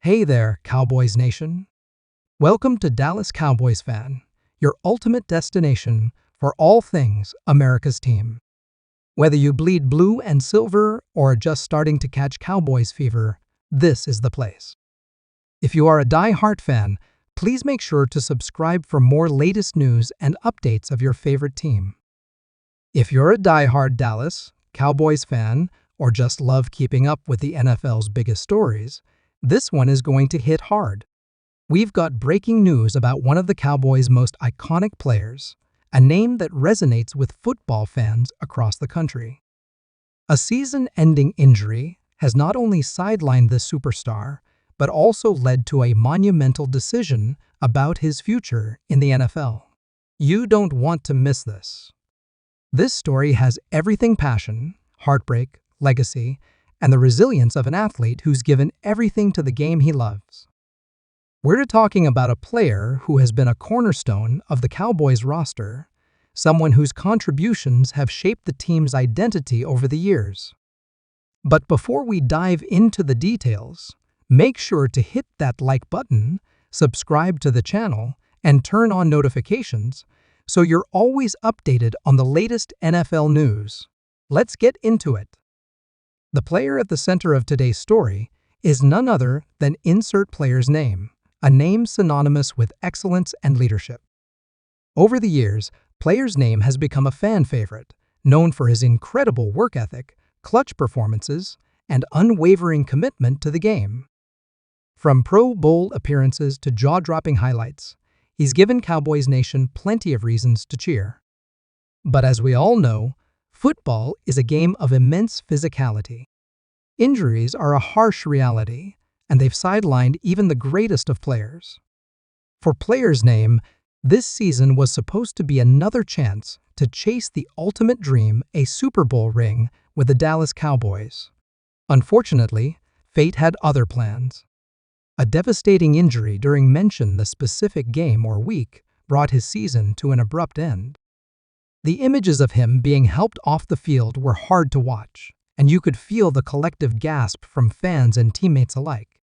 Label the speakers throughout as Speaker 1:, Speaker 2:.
Speaker 1: Hey there, Cowboys Nation. Welcome to Dallas Cowboys Fan, your ultimate destination for all things America's team. Whether you bleed blue and silver or are just starting to catch Cowboys fever, this is the place. If you are a die-hard fan, please make sure to subscribe for more latest news and updates of your favorite team. If you're a die-hard Dallas Cowboys fan or just love keeping up with the NFL's biggest stories, this one is going to hit hard. We've got breaking news about one of the Cowboys' most iconic players, a name that resonates with football fans across the country. A season-ending injury has not only sidelined the superstar, but also led to a monumental decision about his future in the NFL. You don't want to miss this. This story has everything: passion, heartbreak, legacy, and the resilience of an athlete who's given everything to the game he loves. We're talking about a player who has been a cornerstone of the Cowboys roster, someone whose contributions have shaped the team's identity over the years. But before we dive into the details, make sure to hit that like button, subscribe to the channel, and turn on notifications so you're always updated on the latest NFL news. Let's get into it. The player at the center of today's story is none other than insert player's name, a name synonymous with excellence and leadership. Over the years, player's name has become a fan favorite, known for his incredible work ethic, clutch performances, and unwavering commitment to the game. From Pro Bowl appearances to jaw-dropping highlights, he's given Cowboys Nation plenty of reasons to cheer. But as we all know, football is a game of immense physicality. Injuries are a harsh reality, and they've sidelined even the greatest of players. For player's name, this season was supposed to be another chance to chase the ultimate dream, a Super Bowl ring with the Dallas Cowboys. Unfortunately, fate had other plans. A devastating injury during the specific game or week brought his season to an abrupt end. The images of him being helped off the field were hard to watch, and you could feel the collective gasp from fans and teammates alike.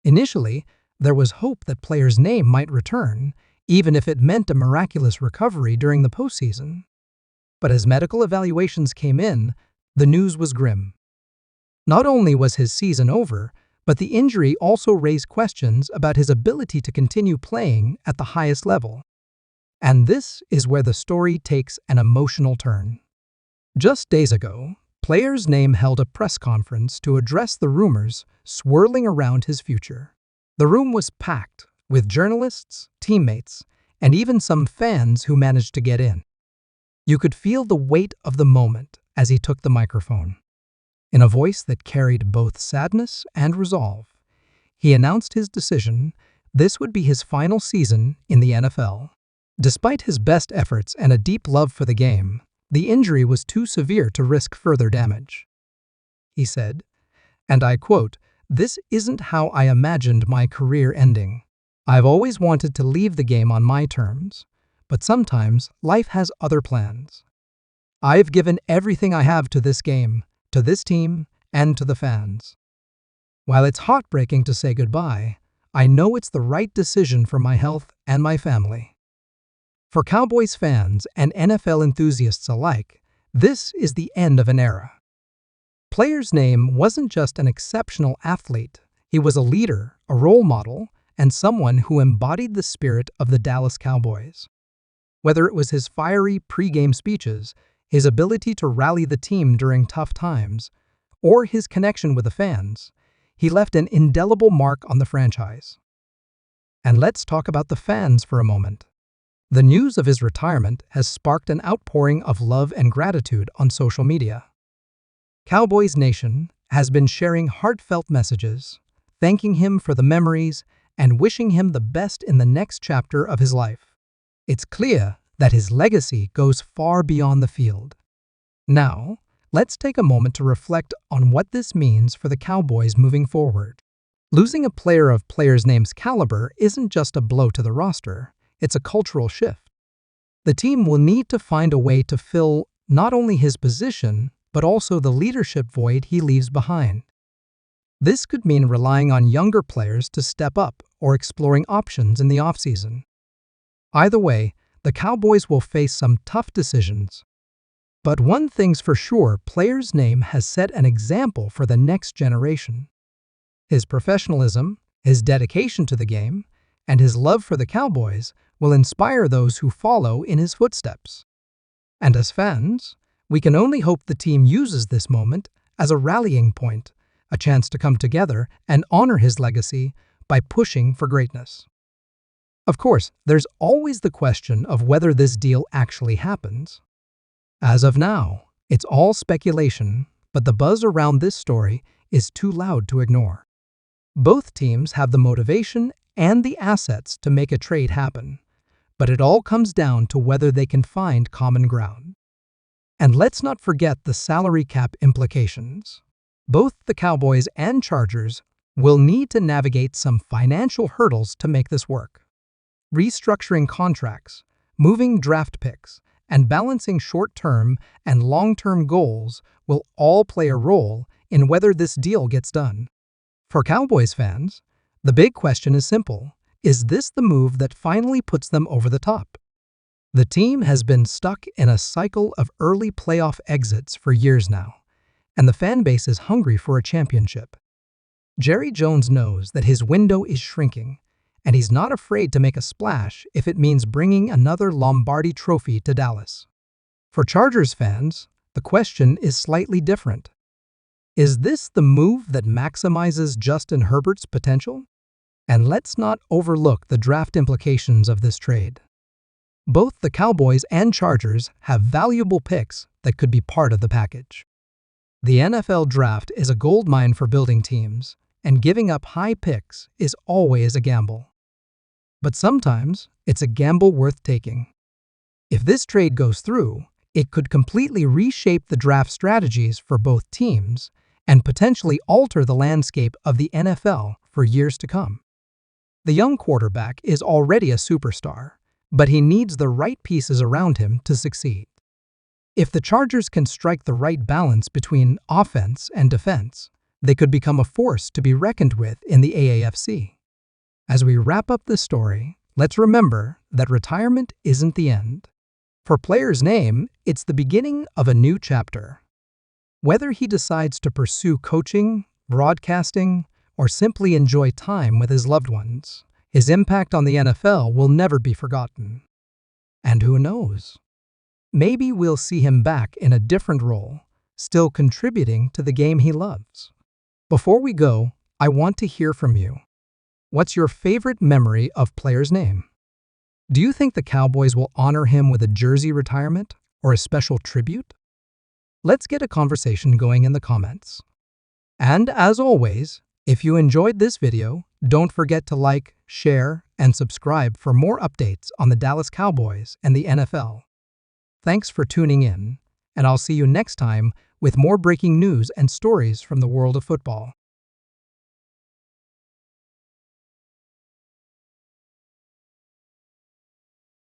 Speaker 1: Initially, there was hope that player's name might return, even if it meant a miraculous recovery during the postseason. But as medical evaluations came in, the news was grim. Not only was his season over, but the injury also raised questions about his ability to continue playing at the highest level. And this is where the story takes an emotional turn. Just days ago, player's name held a press conference to address the rumors swirling around his future. The room was packed with journalists, teammates, and even some fans who managed to get in. You could feel the weight of the moment as he took the microphone. In a voice that carried both sadness and resolve, he announced his decision: this would be his final season in the NFL. Despite his best efforts and a deep love for the game, the injury was too severe to risk further damage. He said, and I quote, "This isn't how I imagined my career ending. I've always wanted to leave the game on my terms, but sometimes life has other plans. I've given everything I have to this game, to this team, and to the fans. While it's heartbreaking to say goodbye, I know it's the right decision for my health and my family." For Cowboys fans and NFL enthusiasts alike, this is the end of an era. Player's name wasn't just an exceptional athlete. He was a leader, a role model, and someone who embodied the spirit of the Dallas Cowboys. Whether it was his fiery pre-game speeches, his ability to rally the team during tough times, or his connection with the fans, he left an indelible mark on the franchise. And let's talk about the fans for a moment. The news of his retirement has sparked an outpouring of love and gratitude on social media. Cowboys Nation has been sharing heartfelt messages, thanking him for the memories and wishing him the best in the next chapter of his life. It's clear that his legacy goes far beyond the field. Now, let's take a moment to reflect on what this means for the Cowboys moving forward. Losing a player of player's name's caliber isn't just a blow to the roster. It's a cultural shift. The team will need to find a way to fill not only his position, but also the leadership void he leaves behind. This could mean relying on younger players to step up or exploring options in the offseason. Either way, the Cowboys will face some tough decisions. But one thing's for sure, player's name has set an example for the next generation. His professionalism, his dedication to the game, and his love for the Cowboys will inspire those who follow in his footsteps. And as fans, we can only hope the team uses this moment as a rallying point, a chance to come together and honor his legacy by pushing for greatness. Of course, there's always the question of whether this deal actually happens. As of now, it's all speculation, but the buzz around this story is too loud to ignore. Both teams have the motivation and the assets to make a trade happen, but it all comes down to whether they can find common ground. And let's not forget the salary cap implications. Both the Cowboys and Chargers will need to navigate some financial hurdles to make this work. Restructuring contracts, moving draft picks, and balancing short-term and long-term goals will all play a role in whether this deal gets done. For Cowboys fans, the big question is simple. Is this the move that finally puts them over the top? The team has been stuck in a cycle of early playoff exits for years now, and the fan base is hungry for a championship. Jerry Jones knows that his window is shrinking, and he's not afraid to make a splash if it means bringing another Lombardi trophy to Dallas. For Chargers fans, the question is slightly different. Is this the move that maximizes Justin Herbert's potential? And let's not overlook the draft implications of this trade. Both the Cowboys and Chargers have valuable picks that could be part of the package. The NFL draft is a goldmine for building teams, and giving up high picks is always a gamble. But sometimes it's a gamble worth taking. If this trade goes through, it could completely reshape the draft strategies for both teams and potentially alter the landscape of the NFL for years to come. The young quarterback is already a superstar, but he needs the right pieces around him to succeed. If the Chargers can strike the right balance between offense and defense, they could become a force to be reckoned with in the AAFC. As we wrap up this story, let's remember that retirement isn't the end. For player's name, it's the beginning of a new chapter. Whether he decides to pursue coaching, broadcasting, or simply enjoy time with his loved ones, his impact on the NFL will never be forgotten. And who knows? Maybe we'll see him back in a different role, still contributing to the game he loves. Before we go, I want to hear from you. What's your favorite memory of player's name? Do you think the Cowboys will honor him with a jersey retirement or a special tribute? Let's get a conversation going in the comments. And as always, if you enjoyed this video, don't forget to like, share, and subscribe for more updates on the Dallas Cowboys and the NFL. Thanks for tuning in, and I'll see you next time with more breaking news and stories from the world of football.